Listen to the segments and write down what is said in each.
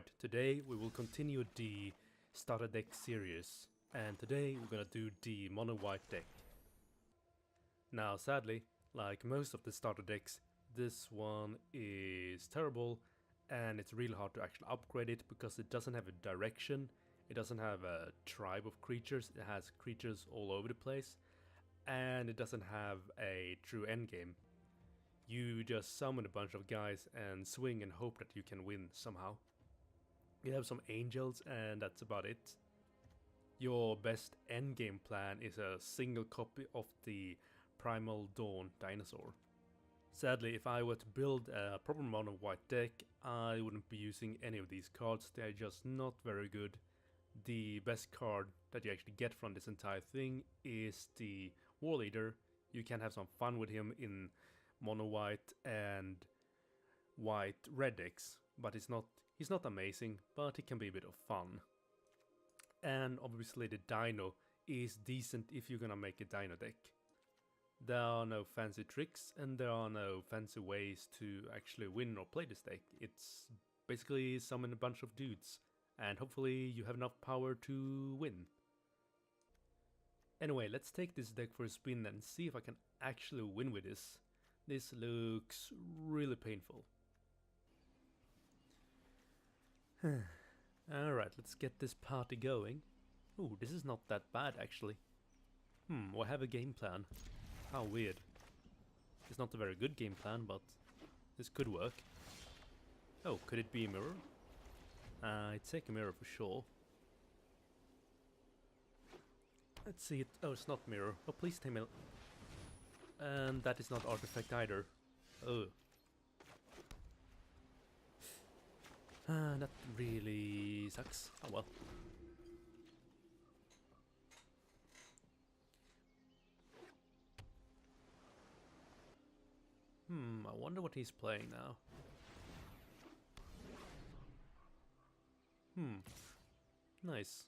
Alright, today we will continue the starter deck series, and today we're gonna do the mono white deck. Now sadly, like most of the starter decks, this one is terrible and it's really hard to actually upgrade it because it doesn't have a direction, it doesn't have a tribe of creatures, it has creatures all over the place, and it doesn't have a true endgame. You just summon a bunch of guys and swing and hope that you can win somehow. You have some angels and that's about it. Your best endgame plan is a single copy of the Primal Dawn dinosaur. Sadly, if I were to build a proper mono white deck, I wouldn't be using any of these cards, they're just not very good. The best card that you actually get from this entire thing is the War Leader. You can have some fun with him in mono white and white red decks, but he's not amazing, but it can be a bit of fun. And obviously the Dino is decent if you're gonna make a Dino deck. There are no fancy tricks and there are no fancy ways to actually win or play this deck. It's basically summon a bunch of dudes and hopefully you have enough power to win. Anyway, let's take this deck for a spin and see if I can actually win with this. This looks really painful. Alright, let's get this party going. Ooh, this is not that bad actually. I have a game plan. How weird. It's not a very good game plan, but this could work. Oh, could it be a mirror? I'd take a mirror for sure. Let's see it. Oh, it's not mirror. Oh, please tell me. And that is not artifact either. Oh. That really sucks. Oh well. I wonder what he's playing now. Nice.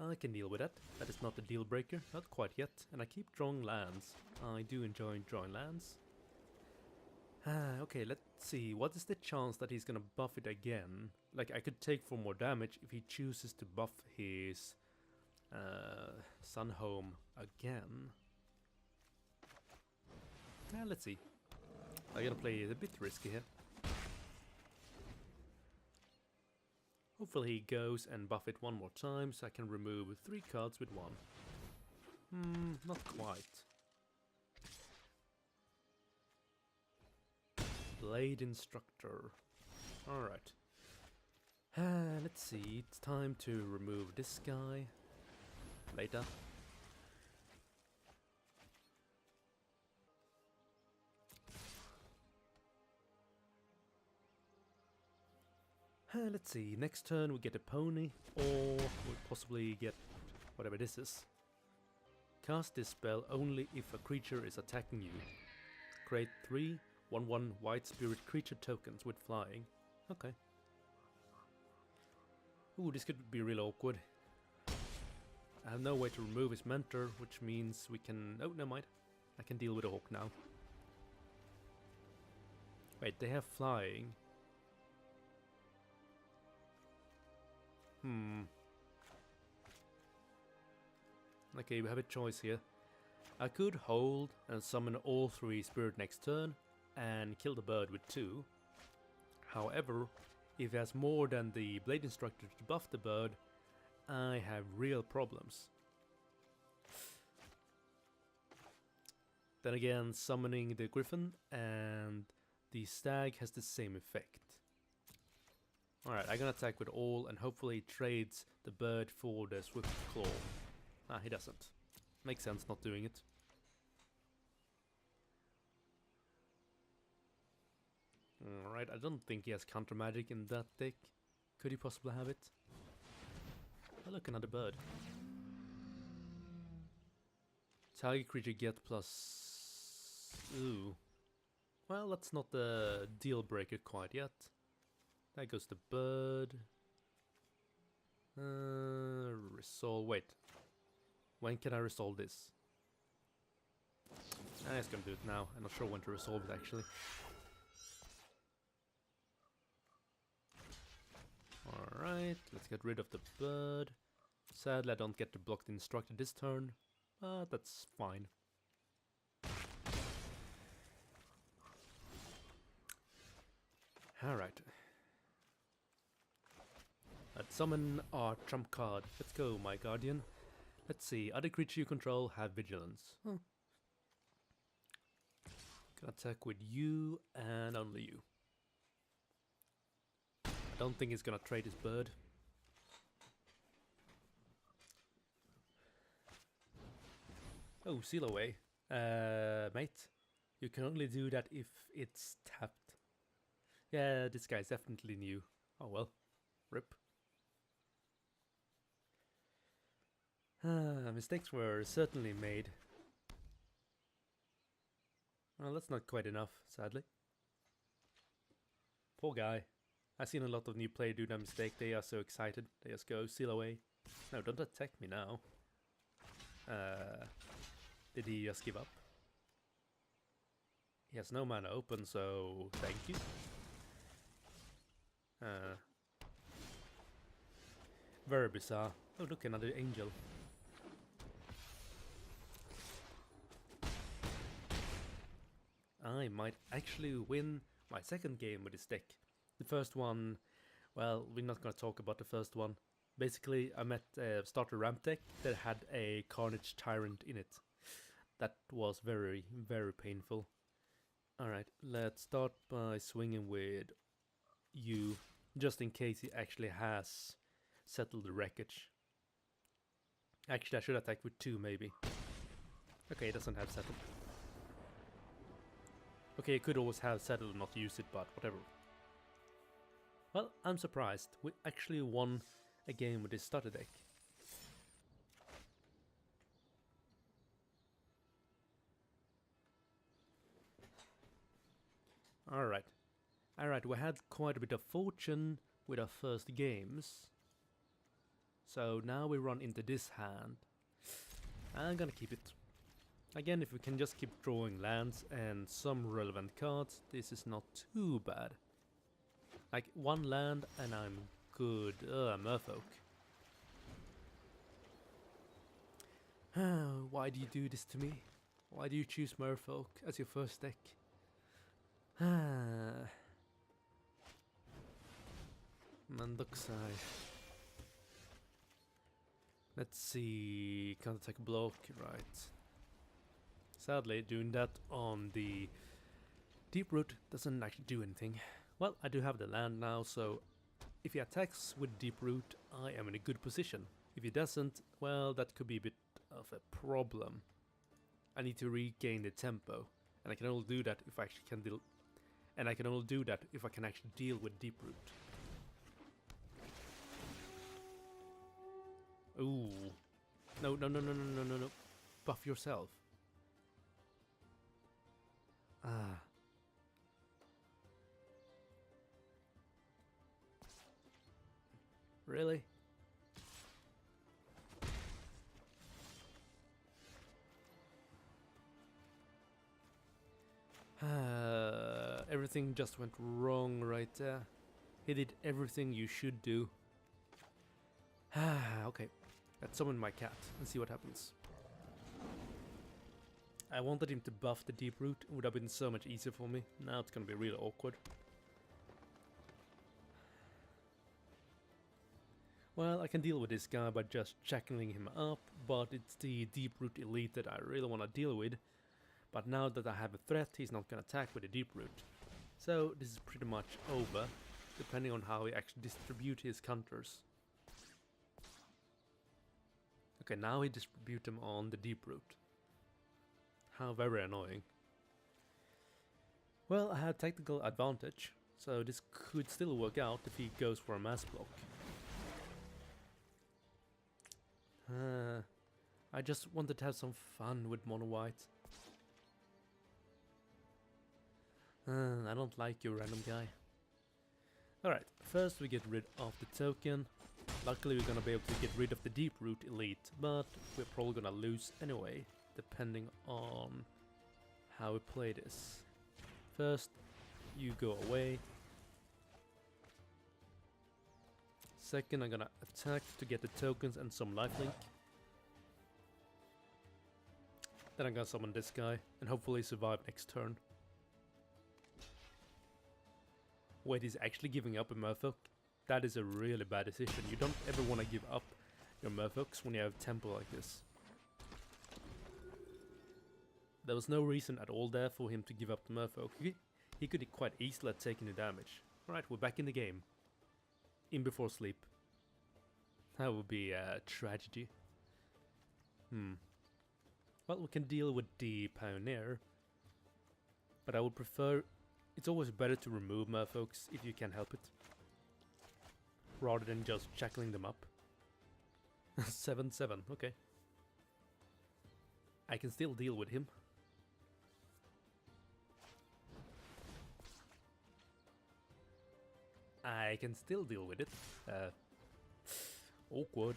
I can deal with that. That is not a deal breaker, not quite yet. And I keep drawing lands. I do enjoy drawing lands. Okay, let's see. What is the chance that he's gonna buff it again? Like, I could take 4 more damage if he chooses to buff his Sun Home again. Let's see. I'm gonna play it a bit risky here. Hopefully he goes and buff it one more time so I can remove 3 cards with 1. Not quite. Blade Instructor. Alright. Let's see, it's time to remove this guy. Later. Let's see, next turn we get a pony, or we'll possibly get whatever this is. Cast this spell only if a creature is attacking you. Create 3 1/1 white spirit creature tokens with flying. Okay. Ooh, this could be real awkward. I have no way to remove his mentor, which means we can... Oh, never mind. I can deal with a hawk now. Wait, they have flying. Okay, we have a choice here. I could hold and summon all 3 spirit next turn and kill the bird with 2. However, if he has more than the Blade Instructor to buff the bird, I have real problems. Then again, summoning the griffin and the stag has the same effect. Alright, I'm gonna attack with all and hopefully he trades the bird for the swift claw. He doesn't. Makes sense not doing it. Alright, I don't think he has counter magic in that deck. Could he possibly have it? Oh look, another bird. Target creature get plus... Ooh. Well, that's not the deal breaker quite yet. There goes the bird. Resolve. Wait. When can I resolve this? I'm just gonna do it now. I'm not sure when to resolve it actually. Alright, let's get rid of the bird. Sadly I don't get to block the instructor this turn, but that's fine. Alright. Let's summon our trump card. Let's go, my guardian. Let's see, other creature you control have vigilance. Huh. Can attack with you and only you. I don't think he's gonna trade his bird. Oh, seal away. Mate, you can only do that if it's tapped. Yeah, this guy's definitely new. Oh well, rip. Mistakes were certainly made. Well, that's not quite enough, sadly. Poor guy. I've seen a lot of new players do that mistake. They are so excited. They just go seal away. No, don't attack me now. Did he just give up? He has no mana open, so thank you. Very bizarre. Oh look, another angel. I might actually win my second game with this deck. The first one, well, we're not gonna talk about the first one. Basically, I met a starter ramp deck that had a Carnage Tyrant in it. That was very, very painful. Alright, let's start by swinging with you, just in case he actually has settled the wreckage. Actually, I should attack with 2 maybe. Okay, he doesn't have settled. Okay, he could always have settled and not use it, but whatever. Well, I'm surprised. We actually won a game with this starter deck. Alright. Alright, we had quite a bit of fortune with our first games. So now we run into this hand. I'm gonna keep it. Again, if we can just keep drawing lands and some relevant cards, this is not too bad. Like 1 land and I'm good. Merfolk. Why do you do this to me? Why do you choose Merfolk as your first deck? Mandoxai. Let's see. Can't attack block, right. Sadly, doing that on the Deep Root doesn't actually do anything. Well, I do have the land now, so if he attacks with Deep Root, I am in a good position. If he doesn't, well, that could be a bit of a problem. I need to regain the tempo, and I can only do that if I actually can deal. And I can only do that if I can actually deal with Deep Root. Ooh. No, no, no, no, no, no, no, no. Buff yourself. Ah. Really? Everything just went wrong right there. He did everything you should do. Okay. Let's summon my cat and see what happens. I wanted him to buff the Deep Root. It would have been so much easier for me. Now it's gonna be really awkward. Well, I can deal with this guy by just shackling him up, but it's the Deep Root Elite that I really want to deal with. But now that I have a threat, he's not gonna attack with the Deep Root. So this is pretty much over, depending on how he actually distributes his counters. Okay, now he distributes them on the Deep Root. How very annoying. Well, I have tactical advantage, so this could still work out if he goes for a mass block. I just wanted to have some fun with mono white. I don't like you, random guy. Alright, first we get rid of the token. Luckily we're gonna be able to get rid of the Deep Root Elite, but we're probably gonna lose anyway, depending on how we play this. First, you go away. second, I'm gonna attack to get the tokens and some lifelink. Then I'm gonna summon this guy and hopefully survive next turn. Wait, he's actually giving up a Merfolk? That is a really bad decision. You don't ever want to give up your Merfolks when you have Temple like this. There was no reason at all there for him to give up the Merfolk. He could quite easily have taken the damage. Alright, we're back in the game. In before sleep. That would be a tragedy. Well, we can deal with the Pioneer. But I would prefer... It's always better to remove Merfolks if you can help it. Rather than just shackling them up. 7-7, okay. I can still deal with him. I can still deal with it. Awkward.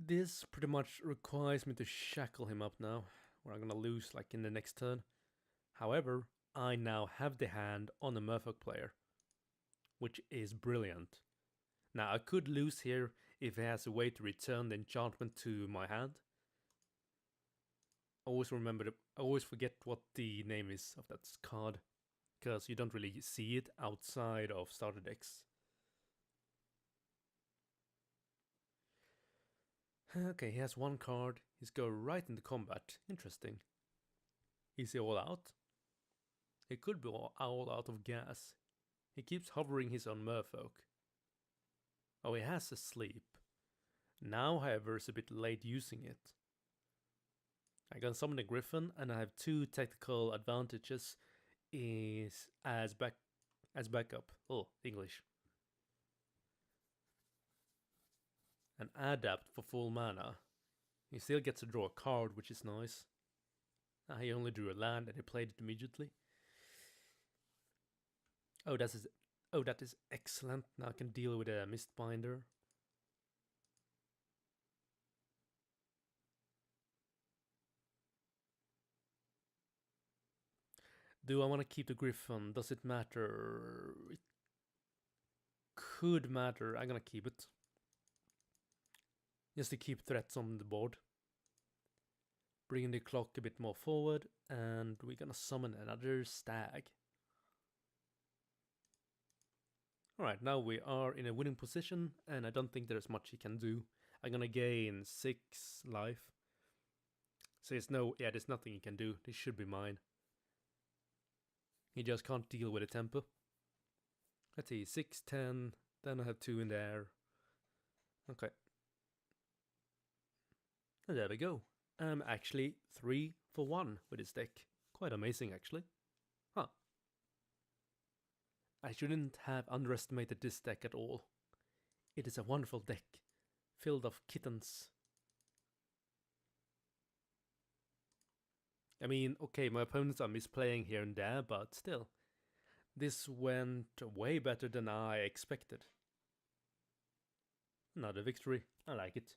This pretty much requires me to shackle him up now, or I'm gonna lose like in the next turn. However, I now have the hand on the Merfolk player, which is brilliant. Now I could lose here if he has a way to return the enchantment to my hand. I always forget what the name is of that card, because you don't really see it outside of starter decks. Okay, he has one card. He's going right into combat. Interesting. Is he all out? He could be all out of gas. He keeps hovering his own Merfolk. Oh, he has a sleep. Now, however, it's a bit late using it. I can summon a Griffin, and I have 2 tactical advantages as backup. Oh, English. An Adapt for full mana. He still gets to draw a card, which is nice. He only drew a land and he played it immediately. Oh, that is excellent. Now I can deal with a Mistbinder. Do I want to keep the Griffin? Does it matter? It could matter. I'm gonna keep it. Just to keep threats on the board. Bringing the clock a bit more forward, and we're gonna summon another stag. Alright, now we are in a winning position, and I don't think there's much he can do. I'm gonna gain 6 life. So there's nothing he can do. This should be mine. He just can't deal with a tempo. Let's see, 6, 10, then I have 2 in there. Okay. And there we go. I'm actually 3 for 1 with this deck. Quite amazing, actually. Huh. I shouldn't have underestimated this deck at all. It is a wonderful deck, filled of kittens. I mean, okay, my opponents are misplaying here and there, but still. This went way better than I expected. Another victory, I like it.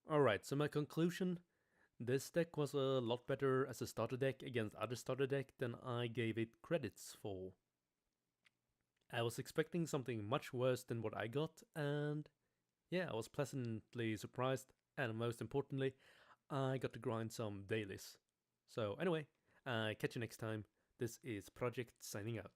Alright, so my conclusion, this deck was a lot better as a starter deck against other starter deck than I gave it credits for. I was expecting something much worse than what I got, and yeah, I was pleasantly surprised, and most importantly, I got to grind some dailies. So anyway, catch you next time. This is Project signing out.